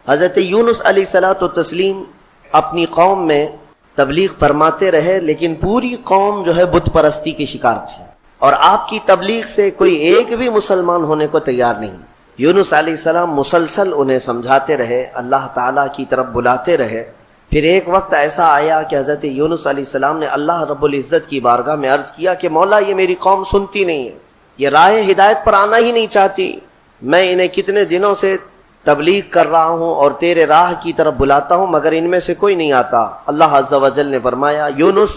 حضرت یونس علیہ الصلوۃ والتسلیم اپنی قوم میں تبلیغ فرماتے رہے، لیکن پوری قوم جو ہے بت پرستی کی شکار تھی، اور آپ کی تبلیغ سے کوئی ایک بھی مسلمان ہونے کو تیار نہیں۔ یونس علیہ السلام مسلسل انہیں سمجھاتے رہے، اللہ تعالیٰ کی طرف بلاتے رہے۔ پھر ایک وقت ایسا آیا کہ حضرت یونس علیہ السلام نے اللہ رب العزت کی بارگاہ میں عرض کیا کہ مولا، یہ میری قوم سنتی نہیں ہے، یہ راہ ہدایت پر آنا ہی نہیں چاہتی، میں انہیں کتنے دنوں سے تبلیغ کر رہا ہوں اور تیرے راہ کی طرف بلاتا ہوں، مگر ان میں سے کوئی نہیں آتا۔ اللہ عز و جل نے فرمایا، یونس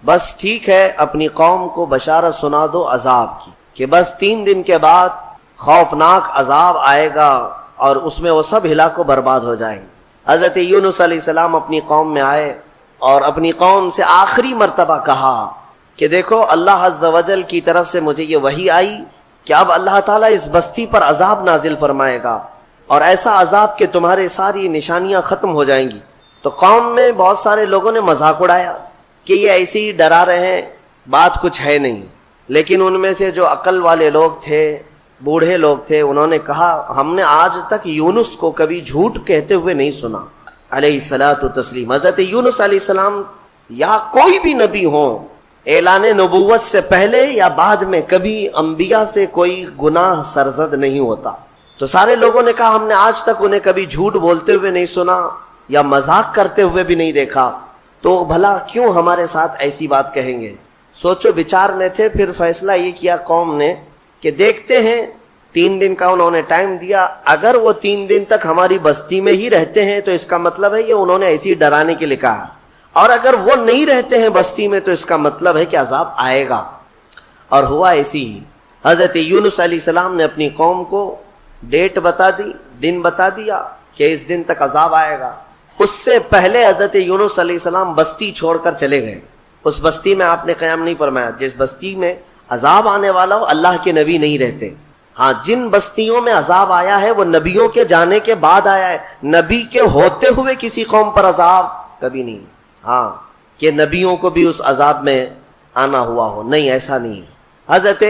بس ٹھیک ہے، اپنی قوم کو بشارت سنا دو عذاب کی، کہ بس 3 دن کے بعد خوفناک عذاب آئے گا اور اس میں وہ سب ہلاک و برباد ہو جائیں گے۔ حضرت یونس علیہ السلام اپنی قوم میں آئے اور اپنی قوم سے آخری مرتبہ کہا کہ دیکھو، اللہ عز و جل کی طرف سے مجھے یہ وحی آئی کہ اب اللہ تعالیٰ اس بستی پر عذاب نازل فرمائے گا، اور ایسا عذاب کہ تمہارے ساری نشانیاں ختم ہو جائیں گی۔ تو قوم میں بہت سارے لوگوں نے مذاق اڑایا کہ یہ ایسے ہی ڈرا رہے ہیں، بات کچھ ہے نہیں۔ لیکن ان میں سے جو عقل والے لوگ تھے، بوڑھے لوگ تھے، انہوں نے کہا، ہم نے آج تک یونس کو کبھی جھوٹ کہتے ہوئے نہیں سنا علیہ الصلاۃ والتسلیم۔ حضرت یونس علیہ السلام یا کوئی بھی نبی ہوں، اعلان نبوت سے پہلے یا بعد میں کبھی انبیاء سے کوئی گناہ سرزد نہیں ہوتا۔ تو سارے لوگوں نے کہا، ہم نے آج تک انہیں کبھی جھوٹ بولتے ہوئے نہیں سنا یا مذاق کرتے ہوئے بھی نہیں دیکھا، تو بھلا کیوں ہمارے ساتھ ایسی بات کہیں گے؟ سوچو بچار میں تھے۔ پھر فیصلہ یہ کیا قوم نے کہ دیکھتے ہیں، 3 دن کا انہوں نے ٹائم دیا، اگر وہ 3 دن تک ہماری بستی میں ہی رہتے ہیں تو اس کا مطلب ہے یہ انہوں نے ایسی ڈرانے کے لیے کہا، اور اگر وہ نہیں رہتے ہیں بستی میں تو اس کا مطلب ہے کہ عذاب آئے گا۔ اور ہوا ایسی ہی۔ حضرت یونس علیہ السلام نے اپنی قوم کو ڈیٹ بتا دی، دن بتا دیا کہ اس دن تک عذاب آئے گا۔ اس سے پہلے حضرت یونس علیہ السلام بستی چھوڑ کر چلے گئے۔ اس بستی میں آپ نے قیام نہیں فرمایا۔ جس بستی میں عذاب آنے والا ہو، اللہ کے نبی نہیں رہتے۔ ہاں، جن بستیوں میں عذاب آیا ہے وہ نبیوں کے جانے کے بعد آیا ہے، نبی کے ہوتے ہوئے کسی قوم پر عذاب کبھی نہیں۔ ہاں، کہ نبیوں کو بھی اس عذاب میں آنا ہوا ہو، نہیں، ایسا نہیں ہے۔ حضرت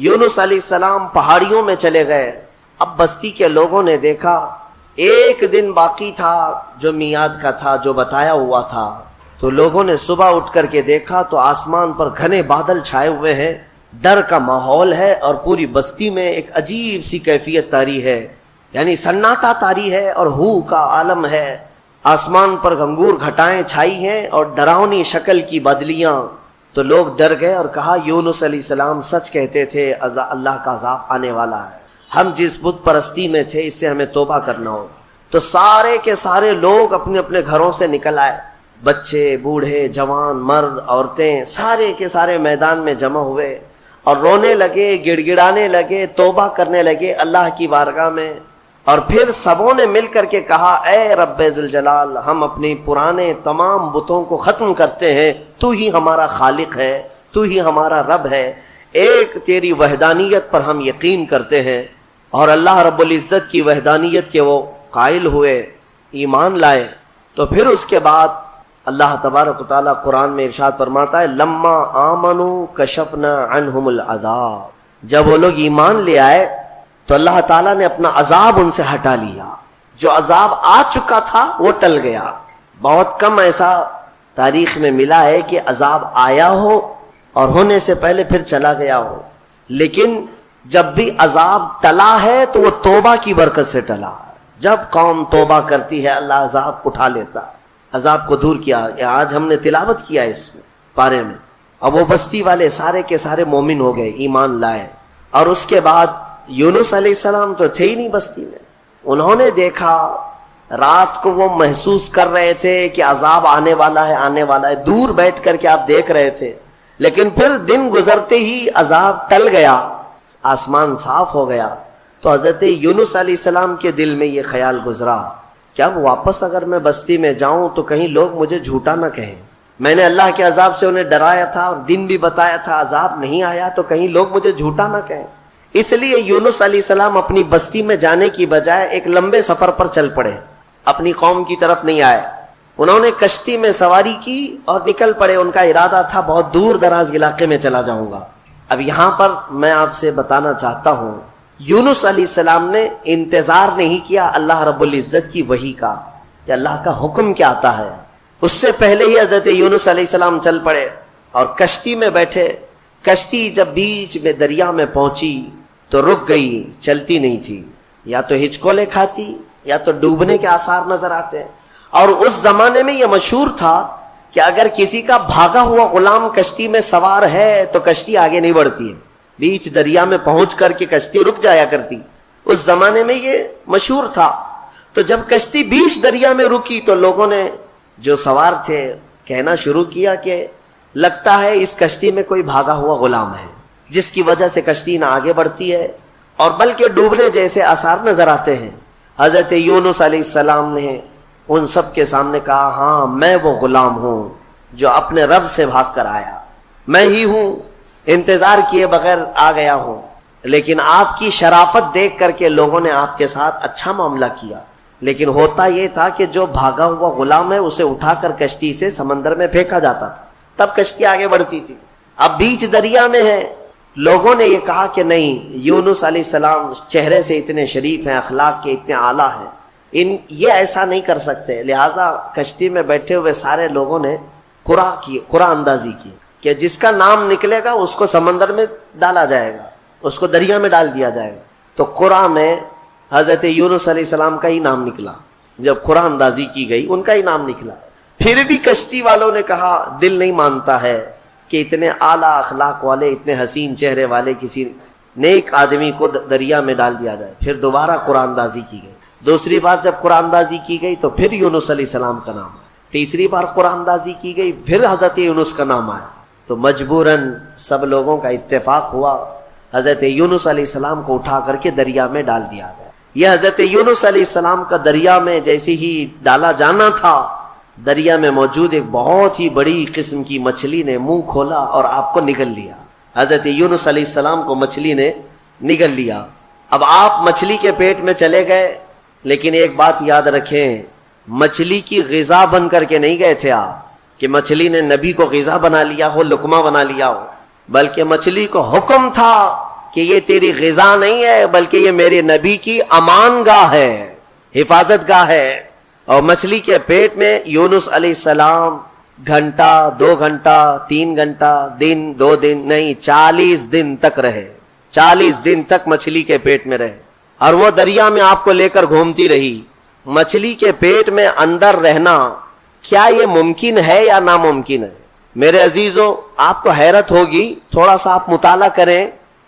یونس علیہ السلام پہاڑیوں میں چلے گئے۔ اب بستی کے لوگوں نے دیکھا 1 دن باقی تھا جو میعاد کا تھا، جو بتایا ہوا تھا، تو لوگوں نے صبح اٹھ کر کے دیکھا تو آسمان پر گھنے بادل چھائے ہوئے ہیں، ڈر کا ماحول ہے، اور پوری بستی میں ایک عجیب سی کیفیت طاری ہے، یعنی سناٹا طاری ہے اور ہو کا عالم ہے۔ آسمان پر گھنگور گھٹائیں چھائی ہیں اور ڈراؤنی شکل کی بدلیاں۔ تو لوگ ڈر گئے اور کہا، یونس علیہ السلام سچ کہتے تھے، اللہ کا عذاب آنے والا ہے، ہم جس بت پرستی میں تھے اس سے ہمیں توبہ کرنا ہوگا۔ تو سارے کے سارے لوگ اپنے اپنے گھروں سے نکل آئے، بچے، بوڑھے، جوان، مرد، عورتیں، سارے کے سارے میدان میں جمع ہوئے اور رونے لگے، گڑ گڑانے لگے، توبہ کرنے لگے اللہ کی بارگاہ میں۔ اور پھر سبوں نے مل کر کے کہا، اے رب ذوالجلال، ہم اپنے پرانے تمام بتوں کو ختم کرتے ہیں، تو ہی ہمارا خالق ہے، تو ہی ہمارا رب ہے، ایک تیری وحدانیت پر ہم یقین کرتے ہیں۔ اور اللہ رب العزت کی وحدانیت کے وہ قائل ہوئے، ایمان لائے۔ تو پھر اس کے بعد اللہ تبارک و تعالیٰ قرآن میں ارشاد فرماتا ہے، لما آمنوا کشفنا عنہم العذاب، جب وہ لوگ ایمان لے آئے تو اللہ تعالیٰ نے اپنا عذاب ان سے ہٹا لیا، جو عذاب آ چکا تھا وہ ٹل گیا۔ بہت کم ایسا تاریخ میں ملا ہے کہ عذاب آیا ہو اور ہونے سے پہلے پھر چلا گیا ہو، لیکن جب بھی عذاب ٹلا ہے تو وہ توبہ کی برکت سے ٹلا۔ جب قوم توبہ کرتی ہے اللہ عذاب اٹھا لیتا ہے، عذاب کو دور کیا۔ آج ہم نے تلاوت کیا اس میں پارے میں۔ اب وہ بستی والے سارے کے سارے مومن ہو گئے، ایمان لائے۔ اور اس کے بعد یونس علیہ السلام تو تھے ہی نہیں بستی میں، انہوں نے دیکھا، رات کو وہ محسوس کر رہے تھے کہ عذاب آنے والا ہے، آنے والا ہے، دور بیٹھ کر کے آپ دیکھ رہے تھے، لیکن پھر دن گزرتے ہی عذاب ٹل گیا، آسمان صاف ہو گیا۔ تو حضرت یونس علیہ السلام کے دل میں یہ خیال گزرا کہ اب واپس اگر میں بستی میں جاؤں تو کہیں لوگ مجھے جھوٹا نہ کہیں، میں نے اللہ کے عذاب سے انہیں ڈرایا تھا اور دن بھی بتایا تھا، عذاب نہیں آیا تو کہیں لوگ مجھے جھوٹا نہ کہیں۔ اس لیے یونس علیہ السلام اپنی بستی میں جانے کی بجائے ایک لمبے سفر پر چل پڑے، اپنی قوم کی طرف نہیں آئے۔ انہوں نے کشتی میں سواری کی اور نکل پڑے، ان کا ارادہ تھا بہت دور دراز علاقے میں چلا جاؤں گا۔ اب یہاں پر میں آپ سے بتانا چاہتا ہوں یونس علیہ السلام نے انتظار نہیں کیا اللہ رب العزت کی وحی کا کہ اللہ کا حکم کیا آتا ہے، اس سے پہلے ہی حضرت یونس علیہ السلام چل پڑے اور کشتی میں بیٹھے. کشتی جب بیچ میں دریا میں پہنچی تو رک گئی، چلتی نہیں تھی، یا تو ہچکولے کھاتی یا تو ڈوبنے کے آثار نظر آتے ہیں. اور اس زمانے میں یہ مشہور تھا کہ اگر کسی کا بھاگا ہوا غلام کشتی میں سوار ہے تو کشتی آگے نہیں بڑھتی ہے، بیچ دریا میں پہنچ کر کے کشتی رک جایا کرتی. اس زمانے میں یہ مشہور تھا. تو جب کشتی بیچ دریا میں رکی تو لوگوں نے جو سوار تھے کہنا شروع کیا کہ لگتا ہے اس کشتی میں کوئی بھاگا ہوا غلام ہے، جس کی وجہ سے کشتی نہ آگے بڑھتی ہے اور بلکہ ڈوبنے جیسے آثار نظر آتے ہیں. حضرت یونس علیہ السلام نے ان سب کے سامنے کہا، ہاں میں وہ غلام ہوں جو اپنے رب سے بھاگ کر آیا، میں ہی ہوں، انتظار کیے بغیر آ گیا ہوں. لیکن آپ کی شرافت دیکھ کر کے لوگوں نے آپ کے ساتھ اچھا معاملہ کیا، لیکن ہوتا یہ تھا کہ جو بھاگا ہوا غلام ہے اسے اٹھا کر کشتی سے سمندر میں پھینکا جاتا تھا، تب کشتی آگے بڑھتی تھی. اب بیچ دریا میں ہے. لوگوں نے یہ کہا کہ نہیں، یونس علیہ السلام چہرے سے اتنے شریف ہیں، اخلاق کے اتنے اعلیٰ ہیں، یہ ایسا نہیں کر سکتے. لہٰذا کشتی میں بیٹھے ہوئے سارے لوگوں نے قرآن اندازی کی کہ جس کا نام نکلے گا اس کو سمندر میں ڈالا جائے گا، اس کو دریا میں ڈال دیا جائے گا. تو قرآن میں حضرت یونس علیہ السلام کا ہی نام نکلا. جب قرآن اندازی کی گئی ان کا ہی نام نکلا. پھر بھی کشتی والوں نے کہا دل نہیں مانتا ہے کہ اتنے اعلیٰ اخلاق والے، اتنے حسین چہرے والے کسی نیک آدمی کو دریا میں ڈال دیا جائے. پھر دوبارہ قرآن اندازی کی گئی. دوسری بار جب قرآن اندازی کی گئی تو پھر یونس علیہ السلام کا نام. تیسری بار قرآن اندازی کی گئی، پھر حضرت یونس کا نام آیا. تو مجبوراً سب لوگوں کا اتفاق ہوا، حضرت یونس علیہ السلام کو اٹھا کر کے دریا میں ڈال دیا گیا. یہ حضرت یونس علیہ السلام کا دریا میں جیسے ہی ڈالا جانا تھا، دریا میں موجود ایک بہت ہی بڑی قسم کی مچھلی نے منہ کھولا اور آپ کو نگل لیا. حضرت یونس علیہ السلام کو مچھلی نے نگل لیا. اب آپ مچھلی کے پیٹ میں چلے گئے، لیکن ایک بات یاد رکھیں، مچھلی کی غذا بن کر کے نہیں گئے تھے آپ کہ مچھلی نے نبی کو غذا بنا لیا ہو، لقمہ بنا لیا ہو، بلکہ مچھلی کو حکم تھا کہ یہ تیری غذا نہیں ہے، بلکہ یہ میرے نبی کی امان گاہ ہے، حفاظت گاہ ہے. اور مچھلی کے پیٹ میں یونس علیہ السلام گھنٹہ، 2 گھنٹہ، 3 گھنٹہ، دن، 2 دن نہیں، 40 دن تک رہے. 40 دن تک مچھلی کے پیٹ میں رہے اور وہ دریا میں آپ کو لے کر گھومتی رہی. مچھلی کے پیٹ میں اندر رہنا کیا یہ ممکن ہے یا ناممکن ہے؟ میرے عزیزوں، آپ کو حیرت ہوگی، تھوڑا سا آپ مطالعہ کریں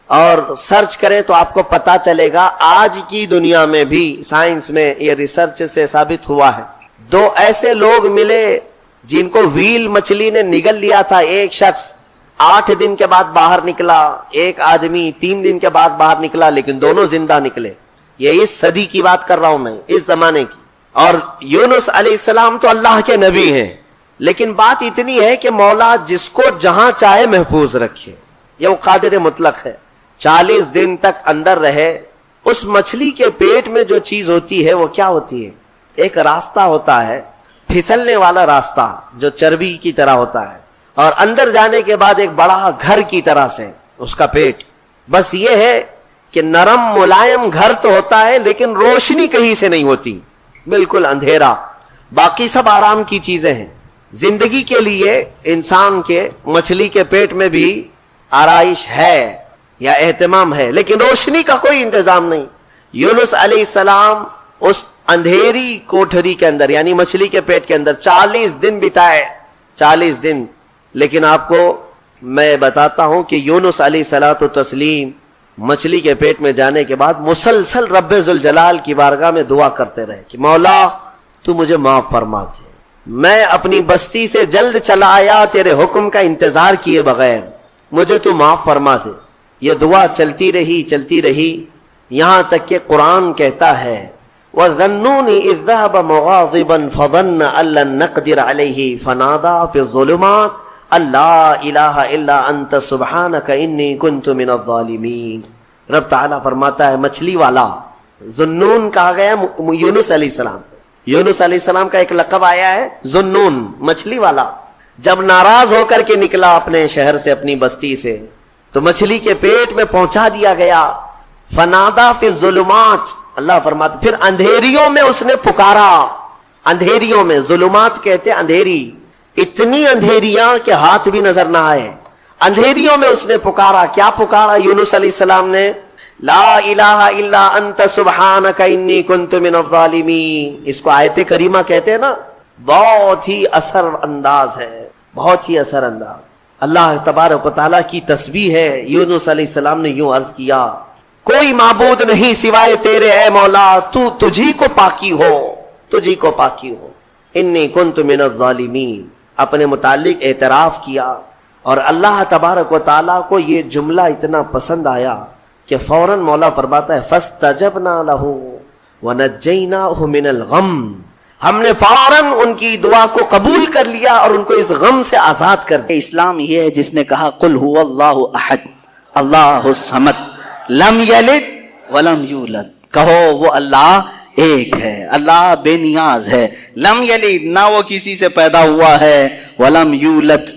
اور سرچ کریں تو آپ کو پتا چلے گا. آج کی دنیا میں بھی سائنس میں یہ ریسرچ سے ثابت ہوا ہے. 2 ایسے لوگ ملے جن کو ویل مچھلی نے نگل لیا تھا. ایک شخص 8 دن کے بعد باہر نکلا، ایک آدمی 3 دن کے بعد باہر نکلا، لیکن دونوں زندہ نکلے. یہ اس صدی کی بات کر رہا ہوں میں، اس زمانے کی. اور یونس علیہ السلام تو اللہ کے نبی ہیں، لیکن بات اتنی ہے کہ مولا جس کو جہاں چاہے محفوظ رکھے، یہ وہ قادر مطلق ہے. 40 دن تک اندر رہے. اس مچھلی کے پیٹ میں جو چیز ہوتی ہے وہ کیا ہوتی ہے؟ ایک راستہ ہوتا ہے، پھسلنے والا راستہ جو چربی کی طرح ہوتا ہے، اور اندر جانے کے بعد ایک بڑا گھر کی طرح سے اس کا پیٹ. بس یہ ہے کہ نرم ملائم گھر تو ہوتا ہے لیکن روشنی کہیں سے نہیں ہوتی، بالکل اندھیرا. باقی سب آرام کی چیزیں ہیں. زندگی کے لیے انسان کے مچھلی کے پیٹ میں بھی آرائش ہے یا اہتمام ہے، لیکن روشنی کا کوئی انتظام نہیں. یونس علیہ السلام اس اندھیری کوٹھری کے اندر یعنی مچھلی کے پیٹ کے اندر 40 دن بتائے. 40 دن. لیکن آپ کو میں بتاتا ہوں کہ یونس علیہ الصلوۃ والتسلیم مچھلی کے پیٹ میں جانے کے بعد مسلسل رب ذوالجلال کی بارگاہ میں دعا کرتے رہے کہ مولا تو مجھے معاف فرما دے، میں اپنی بستی سے جلد چلا آیا تیرے حکم کا انتظار کیے بغیر، مجھے تو معاف فرما دے. یہ دعا چلتی رہی یہاں تک کہ قرآن کہتا ہے وَظَنُّونِ إِذْ ذَهَبَ مُغَاضِبًا فَظَنَّ أَن لَّن نَّقْدِرَ عَلَيْهِ فَنَادَىٰ فِي الظُّلُمَاتِ أَن لَّا إِلَٰهَ إِلَّا أَنتَ سُبْحَانَكَ إِنِّي كُنتُ مِنَ الظَّالِمِينَ. رب تعالیٰ فرماتا ہے مچھلی والا، ذنون کہا گیا یونس علیہ السلام. یونس علیہ السلام کا ایک لقب آیا ہے ذنون، مچھلی والا. جب ناراض ہو کر کے نکلا اپنے شہر سے، اپنی بستی سے، تو مچھلی کے پیٹ میں پہنچا دیا گیا. فنادا فی الظلمات، اللہ فرماتے پھر اندھیریوں میں اس نے پکارا. اندھیریوں میں، ظلمات کہتے اندھیری، اتنی اندھیریاں کہ ہاتھ بھی نظر نہ آئے. اندھیریوں میں اس نے پکارا. کیا پکارا یونس علیہ السلام نے؟ لا الہ الا انت سبحانک انی کنت من الظالمین. اس کو آیت کریمہ کہتے ہیں نا. بہت ہی اثر انداز ہے، بہت ہی اثر انداز. اللہ تبارک و تعالیٰ کی تسبیح ہے. یونس علیہ السلام نے یوں عرض کیا، کوئی معبود نہیں سوائے تیرے اے مولا، تو تجھی کو پاکی ہو، تجھی کو پاکی ہو. انی کنت من الظالمین، اپنے متعلق اعتراف کیا. اور اللہ تبارک و تعالیٰ کو یہ جملہ اتنا پسند آیا کہ فوراً مولا فرماتا ہے فاستجبنا لہ ونجیناہ من الغم. ہم نے فوراً ان کی دعا کو قبول کر لیا اور ان کو اس غم سے آزاد کر دیا. اسلام یہ ہے جس نے کہا قل هو اللہ احد اللہ الصمد لم یلد ولم یولد. کہو وہ اللہ ایک ہے، اللہ بے نیاز ہے. لم یلد، نہ وہ کسی سے پیدا ہوا ہے، ولم یولد،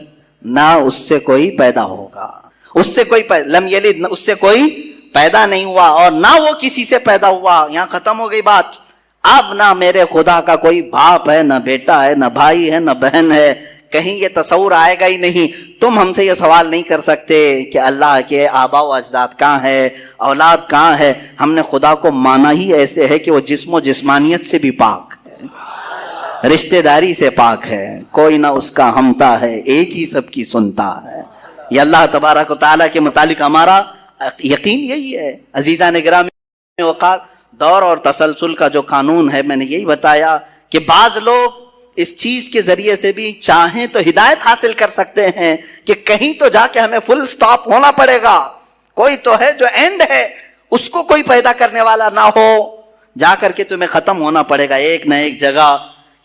نہ اس سے کوئی پیدا ہوگا. اس سے کوئی لم یلد، اس سے کوئی پیدا نہیں ہوا، اور نہ وہ کسی سے پیدا ہوا. یہاں ختم ہو گئی بات. اب نہ میرے خدا کا کوئی باپ ہے، نہ بیٹا ہے، نہ بھائی ہے، نہ بہن ہے. کہیں یہ تصور آئے گا ہی نہیں. تم ہم سے یہ سوال نہیں کر سکتے کہ اللہ کے آبا و اجداد کہاں ہے، اولاد کہاں ہے. ہم نے خدا کو مانا ہی ایسے ہے کہ وہ جسم و جسمانیت سے بھی پاک ہے، رشتہ داری سے پاک ہے، کوئی نہ اس کا ہمتا ہے، ایک ہی سب کی سنتا ہے. یہ اللہ تبارک و تعالیٰ کے متعلق ہمارا یقین یہی ہے. عزیزان گرامی وقار، دور اور تسلسل کا جو قانون ہے، میں نے یہی بتایا کہ بعض لوگ اس چیز کے ذریعے سے بھی چاہیں تو ہدایت حاصل کر سکتے ہیں کہ کہیں تو جا کے ہمیں فل سٹاپ ہونا پڑے گا. کوئی تو ہے جو اینڈ ہے، اس کو کوئی پیدا کرنے والا نہ ہو، جا کر کے تمہیں ختم ہونا پڑے گا ایک نہ ایک جگہ.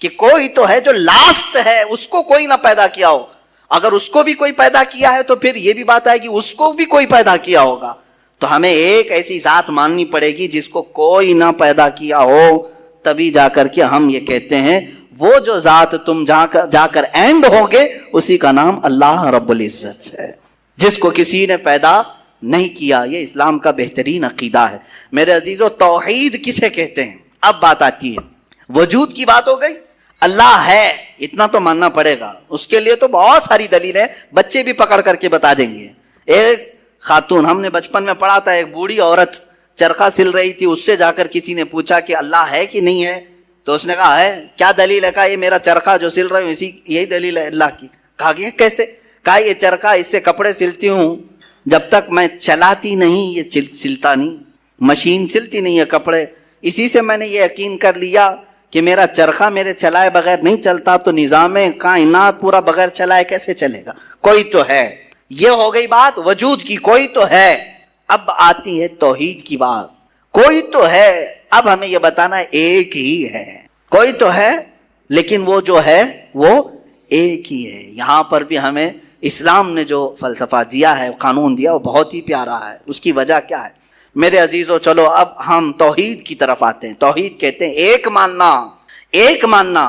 کہ کوئی تو ہے جو لاسٹ ہے، اس کو کوئی نہ پیدا کیا ہو. اگر اس کو بھی کوئی پیدا کیا ہے تو پھر یہ بھی بات آئے گی اس کو بھی کوئی پیدا کیا ہوگا. تو ہمیں ایک ایسی ذات ماننی پڑے گی جس کو کوئی نہ پیدا کیا ہو. تبھی جا کر کے ہم یہ کہتے ہیں وہ جو ذات تم جا کر اینڈ ہوگے اسی کا نام اللہ رب العزت ہے، جس کو کسی نے پیدا نہیں کیا. یہ اسلام کا بہترین عقیدہ ہے. میرے عزیزو، توحید کسے کہتے ہیں؟ اب بات آتی ہے. وجود کی بات ہو گئی، اللہ ہے اتنا تو ماننا پڑے گا. اس کے لیے تو بہت ساری دلیلیں بچے بھی پکڑ کر کے بتا دیں گے. ایک خاتون، ہم نے بچپن میں پڑھا تھا، ایک بوڑھی عورت چرخہ سل رہی تھی. اس سے جا کر کسی نے پوچھا کہ اللہ ہے کہ نہیں ہے؟ تو اس نے کہا ہے. کیا دلیل ہے؟ کہا یہ میرا چرخہ جو سل رہا ہوں یہی دلیل ہے اللہ کی. کہا کہ کیسے؟ کہا یہ چرخہ، اس سے کپڑے سلتی ہوں، جب تک میں چلاتی نہیں یہ سلتا نہیں. مشین سلتی نہیں ہے کپڑے. اسی سے میں نے یہ یقین کر لیا کہ میرا چرخہ میرے چلائے بغیر نہیں چلتا، تو نظام کائنات پورا بغیر چلائے کیسے چلے گا؟ کوئی تو ہے. یہ ہو گئی بات وجود کی، کوئی تو ہے. اب آتی ہے توحید کی بات. کوئی تو ہے، اب ہمیں یہ بتانا ایک ہی ہے. کوئی تو ہے لیکن وہ جو ہے وہ ایک ہی ہے. یہاں پر بھی ہمیں اسلام نے جو فلسفہ دیا ہے، قانون دیا، وہ بہت ہی پیارا ہے. اس کی وجہ کیا ہے میرے عزیزو؟ چلو اب ہم توحید کی طرف آتے ہیں. توحید کہتے ہیں ایک ماننا. ایک ماننا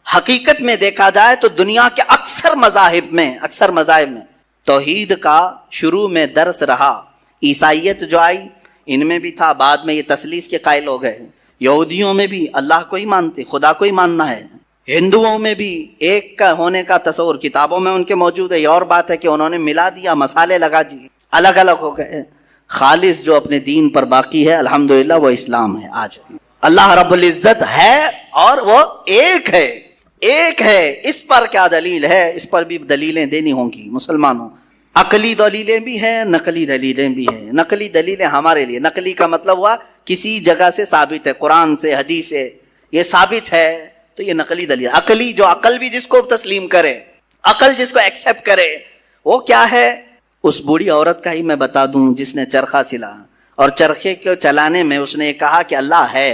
حقیقت میں دیکھا جائے تو دنیا کے اکثر مذاہب میں توحید کا شروع میں درس رہا. عیسائیت جو آئی ان میں بھی تھا، بعد میں یہ تثلیث کے قائل ہو گئے. یہودیوں میں بھی اللہ کو ہی مانتے، خدا کو ہی ماننا ہے. ہندوؤں میں بھی ایک کا ہونے کا تصور کتابوں میں ان کے موجود ہے. یہ اور بات ہے کہ انہوں نے ملا دیا، مسالے لگا دیے، الگ الگ ہو گئے. خالص جو اپنے دین پر باقی ہے الحمدللہ وہ اسلام ہے. آج اللہ رب العزت ہے اور وہ ایک ہے. ایک ہے. اس پر کیا دلیل ہے؟ اس پر بھی دلیلیں دینی ہوں گی مسلمانوں. عقلی دلیلیں بھی ہیں، نقلی دلیلیں بھی ہیں. نقلی دلیلیں ہمارے لیے، نقلی کا مطلب ہوا کسی جگہ سے ثابت ہے، قرآن سے، حدیث سے یہ ثابت ہے تو یہ نقلی دلیل. عقلی جو عقل بھی جس کو تسلیم کرے، عقل جس کو ایکسپٹ کرے، وہ کیا ہے؟ اس بوڑھی عورت کا ہی میں بتا دوں جس نے چرخہ سلا، اور چرخے کو چلانے میں اس نے کہا کہ اللہ ہے،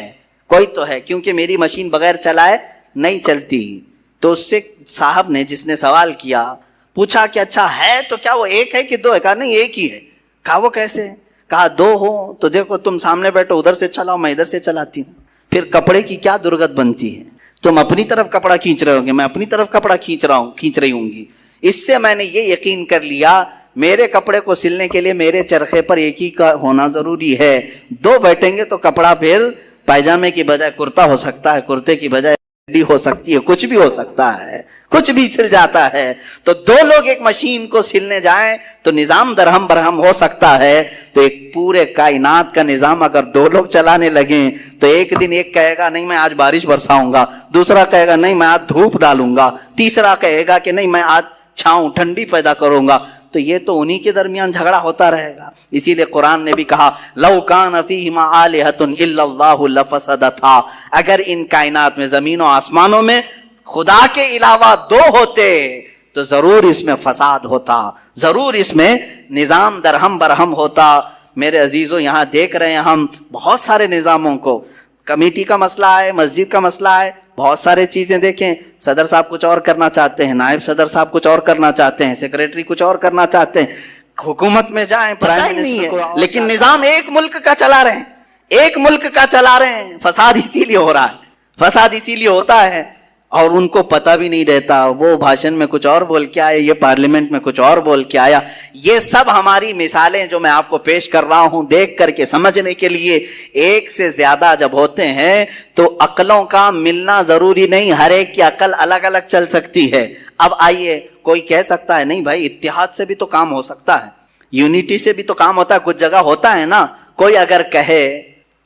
کوئی تو ہے، کیونکہ میری مشین بغیر چلائے نہیں چلتی. تو اس سے صاحب نے، جس نے سوال کیا، پوچھا کہ اچھا ہے تو کیا وہ ایک ہے کہ دو ہے؟ کہا نہیں ایک ہی ہے. کہا وہ کیسے؟ کہا دو ہو تو دیکھو تم سامنے بیٹھو، ادھر سے چلاؤ، میں ادھر سے چلاتی ہوں. پھر کپڑے کی کیا درگت بنتی ہے؟ تم اپنی طرف کپڑا کھینچ رہے ہوں گے، میں اپنی طرف کپڑا کھینچ رہی ہوں گی. اس سے میں نے یہ یقین کر لیا میرے کپڑے کو سلنے کے لیے میرے چرخے پر ایک ہی کا ہونا ضروری ہے. دو بیٹھیں گے تو کپڑا پھر پائجامے کی بجائے کرتا ہو سکتا ہے, کرتے کی بجائے ہو سکتی ہے, کچھ بھی ہو سکتا ہے, کچھ بھی سل جاتا ہے. تو دو لوگ ایک مشین کو سلنے جائیں تو نظام درہم برہم ہو سکتا ہے. تو ایک پورے کائنات کا نظام اگر دو لوگ چلانے لگیں تو ایک دن ایک کہے گا نہیں میں آج بارش برساؤں گا, دوسرا کہے گا نہیں میں آج دھوپ ڈالوں گا, تیسرا کہے گا کہ نہیں میں آج چھاؤں ٹھنڈی پیدا کروں گا. تو یہ تو انہی کے درمیان جھگڑا ہوتا رہے گا. اسی لیے قرآن نے بھی کہا لو کان فیہما آلہۃ الا اللہ لفسدتا, اگر ان کائنات میں زمین و آسمانوں میں خدا کے علاوہ دو ہوتے تو ضرور اس میں فساد ہوتا, ضرور اس میں نظام درہم برہم ہوتا. میرے عزیزوں یہاں دیکھ رہے ہیں ہم بہت سارے نظاموں کو, کمیٹی کا مسئلہ ہے, مسجد کا مسئلہ ہے, بہت سارے چیزیں دیکھیں. صدر صاحب کچھ اور کرنا چاہتے ہیں, نائب صدر صاحب کچھ اور کرنا چاہتے ہیں, سیکریٹری کچھ اور کرنا چاہتے ہیں, حکومت میں جائیں پتہ ہی نہیں ہے, لیکن نظام ایک ملک کا چلا رہے ہیں, ایک ملک کا چلا رہے ہیں. فساد اسی لیے ہو رہا ہے, فساد اسی لیے ہوتا ہے اور ان کو پتہ بھی نہیں رہتا. وہ بھاشن میں کچھ اور بول کے آئے, یہ پارلیمنٹ میں کچھ اور بول کے آیا. یہ سب ہماری مثالیں جو میں آپ کو پیش کر رہا ہوں دیکھ کر کے سمجھنے کے لیے. ایک سے زیادہ جب ہوتے ہیں تو عقلوں کا ملنا ضروری نہیں, ہر ایک کی عقل الگ الگ چل سکتی ہے. اب آئیے, کوئی کہہ سکتا ہے نہیں بھائی اتحاد سے بھی تو کام ہو سکتا ہے, یونٹی سے بھی تو کام ہوتا ہے, کچھ جگہ ہوتا ہے نا. کوئی اگر کہے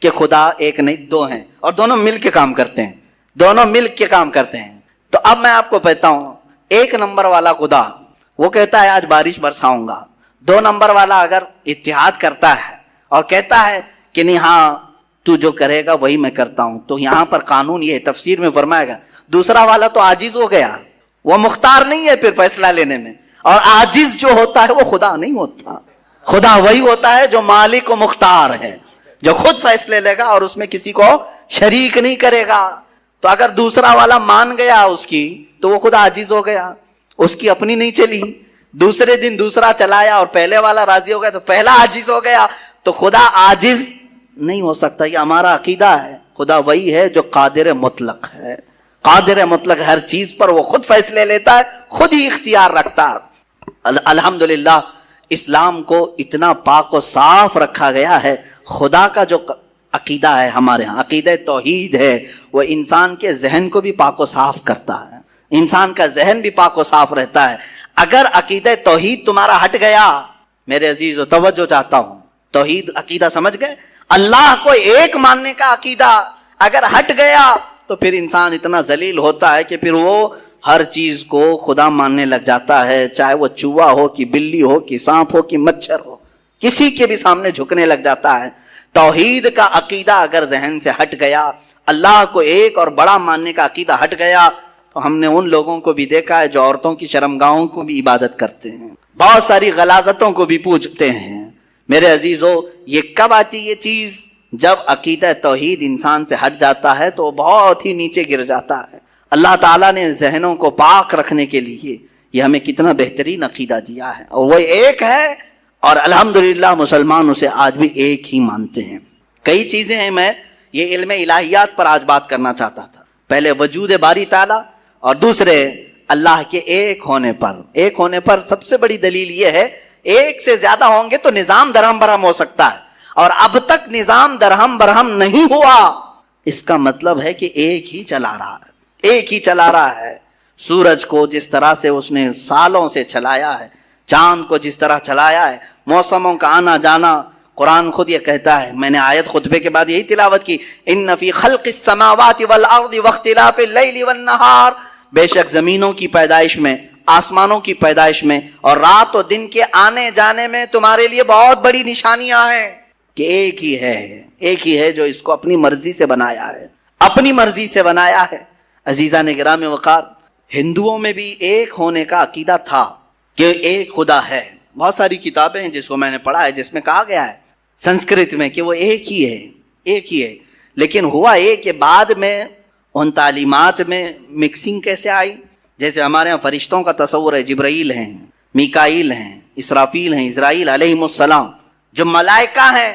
کہ خدا ایک نہیں دو ہیں اور دونوں مل کے کام کرتے ہیں, دونوں مل کے کام کرتے ہیں, تو اب میں آپ کو کہتا ہوں ایک نمبر والا خدا وہ کہتا ہے آج بارش برساؤں گا. دو نمبر والا اگر اتحاد کرتا ہے اور کہتا ہے کہ نہیں ہاں تو جو کرے گا وہی میں کرتا ہوں, تو یہاں پر قانون یہ تفسیر میں فرمایا گا دوسرا والا تو عاجز ہو گیا, وہ مختار نہیں ہے پھر فیصلہ لینے میں. اور عاجز جو ہوتا ہے وہ خدا نہیں ہوتا, خدا وہی ہوتا ہے جو مالک و مختار ہے, جو خود فیصلے لے گا اور اس میں کسی کو شریک نہیں کرے گا. تو اگر دوسرا والا مان گیا اس کی تو وہ خود عاجز ہو گیا, اس کی اپنی نہیں چلی. دوسرے دن دوسرا چلایا اور پہلے والا راضی ہو گیا تو پہلا عاجز ہو گیا. تو خدا عاجز نہیں ہو سکتا, یہ ہمارا عقیدہ ہے. خدا وہی ہے جو قادر مطلق ہے, قادر مطلق, ہر چیز پر وہ خود فیصلے لیتا ہے, خود ہی اختیار رکھتا ہے. الحمدللہ اسلام کو اتنا پاک و صاف رکھا گیا ہے. خدا کا جو عقیدہ ہے ہمارے ہاں, عقیدہ توحید ہے, وہ انسان کے ذہن کو بھی پاک و صاف کرتا ہے, انسان کا ذہن بھی پاک و صاف رہتا ہے. اگر عقیدہ توحید تمہارا ہٹ گیا, میرے عزیزو توجہ چاہتا ہوں, توحید عقیدہ سمجھ گئے, اللہ کو ایک ماننے کا عقیدہ اگر ہٹ گیا تو پھر انسان اتنا ذلیل ہوتا ہے کہ پھر وہ ہر چیز کو خدا ماننے لگ جاتا ہے, چاہے وہ چوہا ہو کہ بلی ہو کہ سانپ ہو کہ مچھر ہو, کسی کے بھی سامنے جھکنے لگ جاتا ہے. توحید کا عقیدہ اگر ذہن سے ہٹ گیا, اللہ کو ایک اور بڑا ماننے کا عقیدہ ہٹ گیا, تو ہم نے ان لوگوں کو بھی دیکھا ہے جو عورتوں کی شرمگاہوں کو بھی عبادت کرتے ہیں, بہت ساری غلاظتوں کو بھی پوجتے ہیں. میرے عزیزو یہ کب آتی یہ چیز؟ جب عقیدہ توحید انسان سے ہٹ جاتا ہے تو وہ بہت ہی نیچے گر جاتا ہے. اللہ تعالیٰ نے ذہنوں کو پاک رکھنے کے لیے یہ ہمیں کتنا بہترین عقیدہ دیا ہے, اور وہ ایک ہے, اور الحمدللہ مسلمان اسے آج بھی ایک ہی مانتے ہیں. کئی چیزیں ہیں, میں یہ علم الہیات پر آج بات کرنا چاہتا تھا. پہلے وجود باری تعالیٰ اور دوسرے اللہ کے ایک ہونے پر. ایک ہونے پر سب سے بڑی دلیل یہ ہے, ایک سے زیادہ ہوں گے تو نظام درہم برہم ہو سکتا ہے, اور اب تک نظام درہم برہم نہیں ہوا. اس کا مطلب ہے کہ ایک ہی چلا رہا ہے, ایک ہی چلا رہا ہے. سورج کو جس طرح سے اس نے سالوں سے چلایا ہے, چاند کو جس طرح چلایا ہے, موسموں کا آنا جانا, قرآن خود یہ کہتا ہے, میں نے آیت خطبے کے بعد یہی تلاوت کی, ان فی خلق السماوات والارض واختلاف اللیل والنہار, بے شک زمینوں کی پیدائش میں, آسمانوں کی پیدائش میں اور رات و دن کے آنے جانے میں تمہارے لیے بہت بڑی نشانیاں ہیں کہ ایک ہی ہے, ایک ہی ہے جو اس کو اپنی مرضی سے بنایا ہے, اپنی مرضی سے بنایا ہے. عزیزان گرامی وقار, ہندوؤں میں بھی ایک ہونے کا عقیدہ تھا کہ ایک خدا ہے. بہت ساری کتابیں ہیں جس کو میں نے پڑھا ہے جس میں کہا گیا ہے سنسکرت میں کہ وہ ایک ہی ہے, ایک ہی ہے. لیکن ہوا یہ کہ بعد میں ان تعلیمات میں مکسنگ کیسے آئی. جیسے ہمارے ہاں فرشتوں کا تصور ہے, جبرائیل ہیں, میکائیل ہیں, اسرافیل ہیں, اسرائیل علیہم السلام, جو ملائکہ ہیں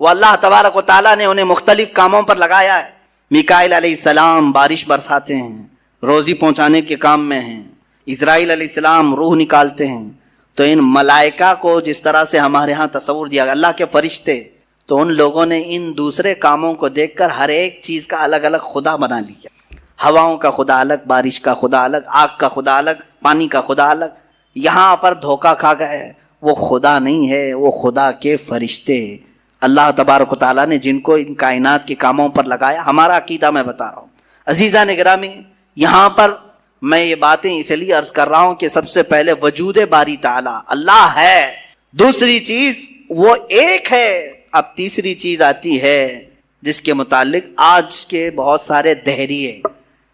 وہ اللہ تبارک و تعالیٰ نے انہیں مختلف کاموں پر لگایا ہے. میکائیل علیہ السلام بارش برساتے ہیں, روزی پہنچانے کے کام میں ہیں. اسرائیل علیہ السلام روح نکالتے ہیں. تو ان ملائکہ کو جس طرح سے ہمارے ہاں تصور دیا گیا اللہ کے فرشتے، تو ان لوگوں نے ان دوسرے کاموں کو دیکھ کر ہر ایک چیز کا الگ الگ خدا بنا لیا. ہواؤں کا خدا الگ، بارش کا خدا الگ، آگ کا خدا الگ، پانی کا خدا الگ. یہاں پر دھوکہ کھا گئے، وہ خدا نہیں ہے، وہ خدا کے فرشتے اللہ تبارک و تعالیٰ نے جن کو ان کائنات کے کاموں پر لگایا. ہمارا عقیدہ میں بتا رہا ہوں. عزیزان گرامی، یہاں پر میں یہ باتیں اس لیے عرض کر رہا ہوں کہ سب سے پہلے وجود باری تعالیٰ اللہ ہے، دوسری چیز وہ ایک ہے. اب تیسری چیز آتی ہے جس کے متعلق آج کے بہت سارے دہریے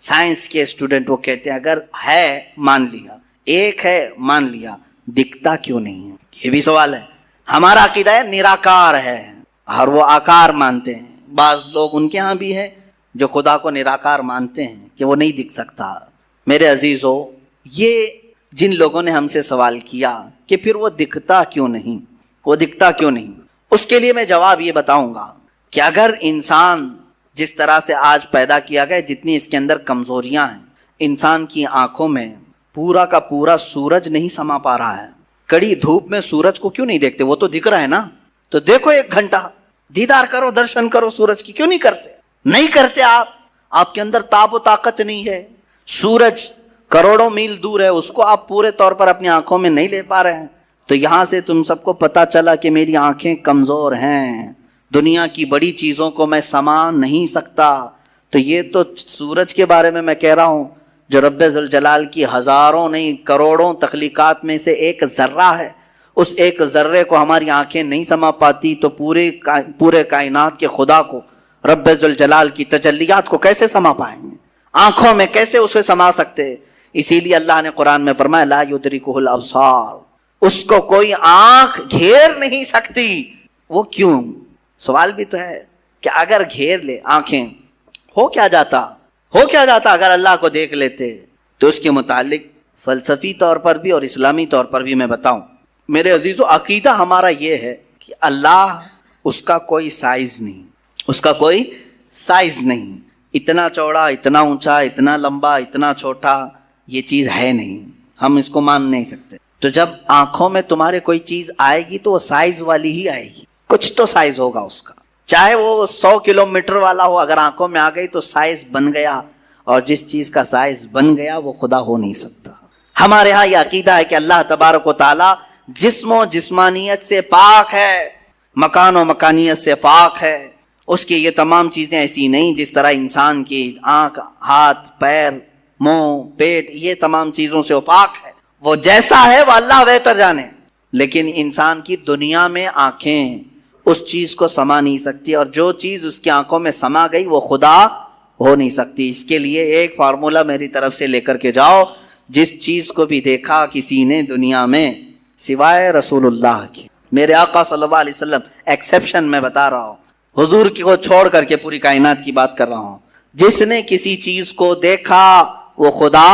سائنس کے اسٹوڈنٹ وہ کہتے ہیں اگر ہے مان لیا، ایک ہے مان لیا، دکھتا کیوں نہیں ہے؟ یہ بھی سوال ہے. ہمارا عقیدہ ہے نراکار ہے، اور وہ آکار مانتے ہیں. بعض لوگ ان کے ہاں بھی ہے جو خدا کو نراکار مانتے ہیں کہ وہ نہیں دکھ سکتا. میرے عزیزو، یہ جن لوگوں نے ہم سے سوال کیا کہ پھر وہ دکھتا کیوں نہیں، وہ دکھتا کیوں نہیں، اس کے لیے میں جواب یہ بتاؤں گا کہ اگر انسان جس طرح سے آج پیدا کیا گیا، جتنی اس کے اندر کمزوریاں ہیں، انسان کی آنکھوں میں پورا کا پورا سورج نہیں سما پا رہا ہے. کڑی دھوپ میں سورج کو کیوں نہیں دیکھتے؟ وہ تو دکھ رہا ہے نا. تو دیکھو 1 گھنٹہ دیدار کرو، درشن کرو سورج کی. کیوں نہیں کرتے؟ نہیں کرتے. آپ کے اندر تاب و طاقت نہیں ہے. سورج کروڑوں میل دور ہے، اس کو آپ پورے طور پر اپنی آنکھوں میں نہیں لے پا رہے ہیں. تو یہاں سے تم سب کو پتا چلا کہ میری آنکھیں کمزور ہیں، دنیا کی بڑی چیزوں کو میں سما نہیں سکتا. تو یہ تو سورج کے بارے میں کہہ رہا ہوں جو رب ذوالجلال کی ہزاروں نہیں کروڑوں تخلیقات میں سے ایک ذرہ ہے. اس ایک ذرے کو ہماری آنکھیں نہیں سما پاتی تو پورے کائنات کے خدا کو، رب ذوالجلال کی تجلیات کو کیسے سما پائیں گے؟ آنکھوں میں کیسے اسے سما سکتے؟ اسی لیے اللہ نے قرآن میں فرمایا لا یدرکہ الابصار، اس کو کوئی آنکھ گھیر نہیں سکتی. وہ کیوں؟ سوال بھی تو ہے کہ اگر گھیر لے آنکھیں ہو کیا جاتا اگر اللہ کو دیکھ لیتے؟ تو اس کے متعلق فلسفی طور پر بھی اور اسلامی طور پر بھی میں بتاؤں. میرے عزیزو، عقیدہ ہمارا یہ ہے کہ اللہ، اس کا کوئی سائز نہیں، اس کا کوئی سائز نہیں. اتنا چوڑا، اتنا اونچا، اتنا لمبا، اتنا چھوٹا، یہ چیز ہے نہیں، ہم اس کو مان نہیں سکتے. تو جب آنکھوں میں تمہارے کوئی چیز آئے گی تو وہ سائز والی ہی آئے گی، کچھ تو سائز ہوگا اس کا، چاہے وہ 100 کلومیٹر والا ہو. اگر آنکھوں میں آ گئی تو سائز بن گیا، اور جس چیز کا سائز بن گیا وہ خدا ہو نہیں سکتا. ہمارے ہاں یہ عقیدہ ہے کہ اللہ تبارک و تعالی جسم و جسمانیت سے پاک ہے، مکان و مکانیت سے پاک ہے. اس کی یہ تمام چیزیں ایسی نہیں جس طرح انسان کی آنکھ، ہاتھ، پیر، منہ، پیٹ، یہ تمام چیزوں سے وہ پاک ہے. وہ جیسا ہے وہ اللہ بہتر جانے. لیکن انسان کی دنیا میں آنکھیں اس چیز کو سما نہیں سکتی، اور جو چیز اس کی آنکھوں میں سما گئی وہ خدا ہو نہیں سکتی. اس کے لیے ایک فارمولا میری طرف سے لے کر کے جاؤ. جس چیز کو بھی دیکھا کسی نے دنیا میں سوائے رسول اللہ کے، میرے آقا صلی اللہ علیہ وسلم، ایکسیپشن میں بتا رہا ہوں، حضور کو چھوڑ کر کے پوری کائنات کی بات کر رہا ہوں، جس نے کسی چیز کو دیکھا وہ خدا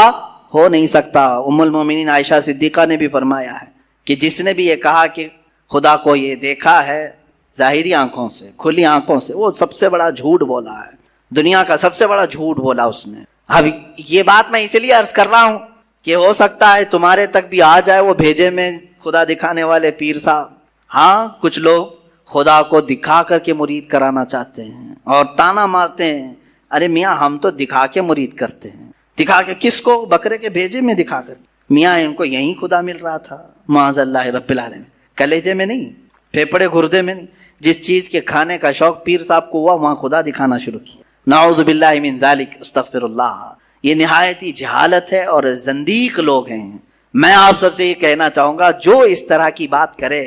ہو نہیں سکتا. ام المومنین عائشہ صدیقہ نے بھی فرمایا ہے کہ جس نے بھی یہ کہا کہ خدا کو یہ دیکھا ہے ظاہری آنکھوں سے، کھلی آنکھوں سے، وہ سب سے بڑا جھوٹ بولا ہے، دنیا کا سب سے بڑا جھوٹ بولا اس نے. اب یہ بات میں اسی لیے عرض کر رہا ہوں کہ ہو سکتا ہے تمہارے تک بھی آ جائے وہ بھیجے میں خدا دکھانے والے پیر صاحب. ہاں، کچھ لوگ خدا کو دکھا کر کے مرید کرانا چاہتے ہیں اور تانا مارتے ہیں، ارے میاں ہم تو دکھا کے مرید کرتے ہیں. دکھا کے کس کو؟ بکرے کے بھیجے میں دکھا کر. میاں ان کو یہیں خدا مل رہا تھا، معاذ اللہ رب العالمین، کلیجے میں نہیں، پھیپڑے گردے میں نہیں. جس چیز کے کھانے کا شوق پیر صاحب کو ہوا وہاں خدا دکھانا شروع کیا. نعوذ باللہ من ذالک، استغفر اللہ. یہ نہایت ہی جہالت ہے اور زندیق لوگ ہیں. میں آپ سب سے یہ کہنا چاہوں گا جو اس طرح کی بات کرے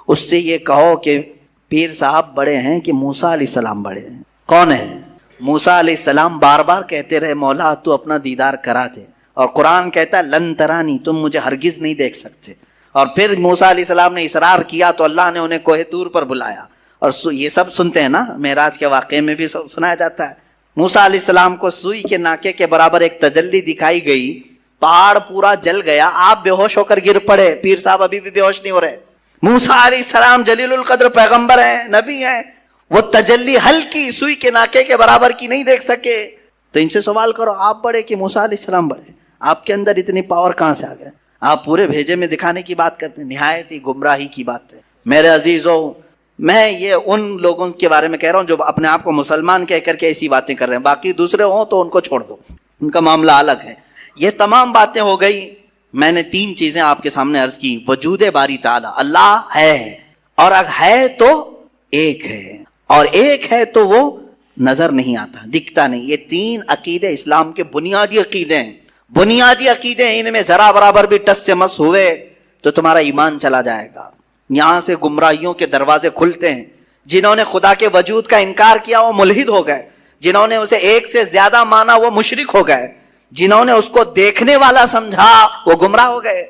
اس سے یہ کہو کہ پیر صاحب بڑے ہیں کہ موسیٰ علیہ السلام بڑے ہیں. کون ہیں؟ موسیٰ علیہ السلام بار بار کہتے رہے مولا تو اپنا دیدار کرا دے، اور قرآن کہتا ہے لن ترانی، تم مجھے ہرگز نہیں دیکھ سکتے. اور پھر موسیٰ علیہ السلام نے اصرار کیا تو اللہ نے انہیں کوہ طور پر بلایا. اور یہ سب سنتے ہیں نا، معراج کے واقعے میں بھی سنایا جاتا ہے. موسیٰ علیہ السلام کو سوئی کے ناکے کے برابر ایک تجلی دکھائی گئی، پہاڑ پورا جل گیا، آپ بے ہوش ہو کر گر پڑے. پیر صاحب ابھی بھی بے ہوش نہیں ہو رہے. موسیٰ علیہ السلام جلیل القدر پیغمبر ہیں، نبی ہیں، وہ تجلی ہلکی سوئی کے ناکے کے برابر کی نہیں دیکھ سکے. تو ان سے سوال کرو آپ بڑے کہ موسیٰ علیہ السلام بڑے؟ آپ کے اندر اتنی پاور کہاں سے آ گئے؟ آپ پورے بھیجے میں دکھانے کی بات کرتے ہیں، نہایت ہی گمراہی کی بات ہے۔ میرے عزیزوں، میں یہ ان لوگوں کے بارے میں کہہ رہا ہوں جو اپنے آپ کو مسلمان کہہ کر کے ایسی باتیں کر رہے ہیں، باقی دوسرے ہوں تو ان کو چھوڑ دو، ان کا معاملہ الگ ہے۔ یہ تمام باتیں ہو گئی، میں نے 3 چیزیں آپ کے سامنے عرض کی۔ وجود باری تعالی، اللہ ہے، اور اگر ہے تو ایک ہے، اور ایک ہے تو وہ نظر نہیں آتا، دکھتا نہیں۔ یہ 3 عقیدے اسلام کے بنیادی عقیدے ہیں، بنیادی عقیدے ہیں۔ ان میں ذرا برابر بھی ٹس سے مس ہوئے تو تمہارا ایمان چلا جائے گا۔ یہاں سے گمراہیوں کے دروازے کھلتے ہیں۔ جنہوں نے خدا کے وجود کا انکار کیا وہ ملحد ہو گئے، جنہوں نے اسے ایک سے زیادہ مانا وہ مشرک ہو گئے، جنہوں نے اس کو دیکھنے والا سمجھا وہ گمراہ ہو گئے۔